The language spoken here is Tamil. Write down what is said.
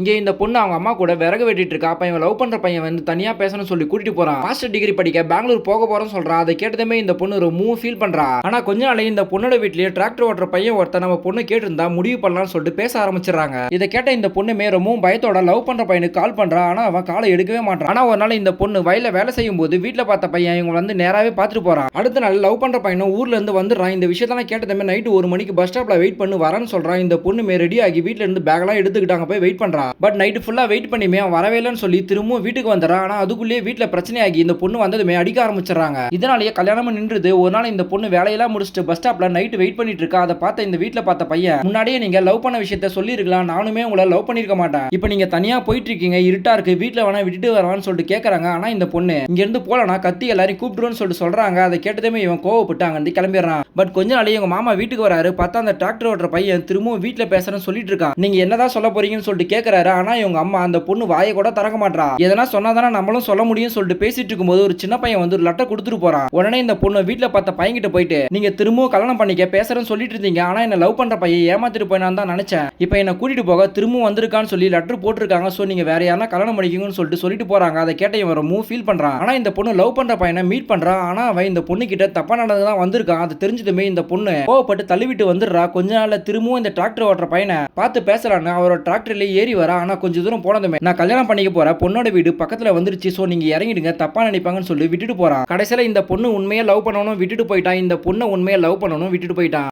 இங்கே இந்த பொண்ணு அவங்க அம்மா கூட விறகு வெட்டிட்டு இருக்கா. அப்ப இவன் லவ் பண்ற பையன் வந்து தனியா பேசணும்னு சொல்லி கூட்டிட்டு போறான். மாஸ்டர் டிகிரி படிக்க பெங்களூர் போக போறேன்னு சொல்றான். அதை கேட்டதுமே இந்த பொண்ணு ரொம்ப ஃபீல் பண்றா. ஆனா கொஞ்ச நாளே இந்த பொண்ணோட வீட்லயே டிராக்டர் ஓட்டுற பையன் ஒருத்தன் நம்ம பொண்ணு கேட்டிருந்தா முடிவு பண்ணலாம்னு சொல்லிட்டு பேச ஆரம்பிச்சிடறாங்க. இதை கேட்ட இந்த பொண்ணுமே ரொம்பவும் பயத்தோட லவ் பண்ற பையனுக்கு கால் பண்றா. ஆனா அவன் காலை எடுக்கவே மாட்டான். ஆனா ஒரு நாள் இந்த பொண்ணு வயல்ல வேலை செய்யும் போது வீட்டுல பார்த்த பையன் இவங்க வந்து நேராவே பாத்துட்டு போறான். அடுத்த நாள் லவ் பண்ற பையனும் ஊர்ல இருந்து வந்துடுறான். இந்த விஷயத்தான் கேட்டதுமே நைட்டு 1 மணிக்கு பஸ் ஸ்டாப்ல வெயிட் பண்ணி வரேன்னு சொல்றான். இந்த பொண்ணுமே ரெடி ஆகி வீட்டுல இருந்து பேக் எல்லாம் எடுத்துக்கிட்டாங்க போய் வெயிட் பண்றா. பட் நைட்டு ஃபுல்லா வெயிட் பண்ணியுமே அவன் வரவே இல்லைன்னு சொல்லி திரும்பவும் வீட்டுக்கு வந்துடுறான். ஆனா அதுக்குள்ளேயே வீட்டுல பிரச்சனையாகி இந்த பொண்ணு வந்ததுமே அடிக்க ஆரம்பிச்சிடறாங்க. இதனாலேயே கல்யாணமும் நின்றுது. ஒரு நாள் இந்த பொண்ணு வேலையெல்லாம் முடிச்சுட்டு பஸ் ஸ்டாப்ல நைட்டு வெயிட் பண்ணிட்டு இருக்கா. அதை பார்த்த இந்த வீட்டுல பார்த்த பையன், முன்னாடியே நீங்க லவ் பண்ண விஷயத்த சொல்லிருக்கலாம், நானுமே உங்களை லவ் பண்ணிருக்க மாட்டேன், இப்போ நீங்க தனியா போயிட்டு இருக்கீங்க, இருட்டா இருக்கு, வீட்டுல வேணா விட்டுட்டு வரவான்னு சொல்லிட்டு கேட்கறாங்க. ஆனா இந்த பொண்ணு இங்க இருந்து போலனா கத்தி எல்லாரையும் கூப்பிடுன்னு சொல்லிட்டு சொல்றாங்க. அதை கேட்டதுமே இவன் கோவப்பட்டு அங்க இருந்து கிளம்பிடுறான். பட் கொஞ்ச நாளே இவங்க மாமா வீட்டுக்கு வராரு. பார்த்தா அந்த டிராக்டர் ஓட்டுற பையன் திரும்பவும் வீட்டுல பேசுறேன்னு சொல்லிட்டு இருக்கான். நீங்க என்னதான் சொல்ல போறீங்கன்னு சொல்லிட்டு கேட்கறாரு. ஆனா இவங்க அம்மா அந்த பொண்ணு வாயை கூட திறக்க மாட்டா. எதனா சொன்னாதானே நம்மளும் சொல்ல முடியும் சொல்லிட்டு பேசிட்டு இருக்கும்போது ஒரு சின்ன பையன் வந்து ஒரு லெட்டர் கொடுத்துட்டு போறான். உடனே இந்த பொண்ணு வீட்டுல பார்த்த பையன் கிட்ட போயிட்டு, நீங்க திரும்பவும் கல்யாணம் பண்ணிக்க பேசுறேன்னு சொல்லிட்டு இருந்தீங்க, ஆனா என்ன லவ் பண்ற பையன் ஏமாத்திட்டு போயினான்னு தான் நினைச்சேன், இப்போ என்ன கூட்டிட்டு போக திரும்பவும் வந்திருக்கான்னு சொல்லி லெட்டர் போட்டிருக்காங்க, சோ நீங்க வேற யாரா கல்யாணம் பண்ணிக்கீங்கன்னு சொல்லிட்டு போறாங்க. அதை கேட்ட இவன் ரொம்ப ஃபீல் பண்றான். ஆனா இந்த பொண்ணு லவ் பண்ற பையனை மீட் பண்றான். ஆனா அவன் இந்த பொண்ணு கிட்ட தப்பா நடந்ததான் வந்திருக்கான். அது தெரிஞ்சதுமே இந்த பொண்ணு கோவப்பட்டு தள்ளிவிட்டு வந்துடுறா. கொஞ்ச நாள்ல திரும்பவும் இந்த டிராக்டர் ஓட்டுற பையனை பார்த்து பேசலான்னு அவரோட டிராக்டர்ல ஏறி வரா. ஆனா கொஞ்ச தூரம் போனதுமே, நான் கல்யாணம் பண்ணிக்க போற பொண்ணோட வீடு பக்கத்துல வந்துருச்சு, சோ நீங்க இறங்கிடுங்க, தப்பா நினைப்பாங்கன்னு சொல்லி விட்டுட்டு போறான். கடைசியில இந்த பொண்ணு உண்மையா லவ் பண்ணணும் விட்டுட்டு போயிட்டான். இந்த பொண்ணை உண்மையா லவ் பண்ணணும் விட்டுட்டு போயிட்டான்.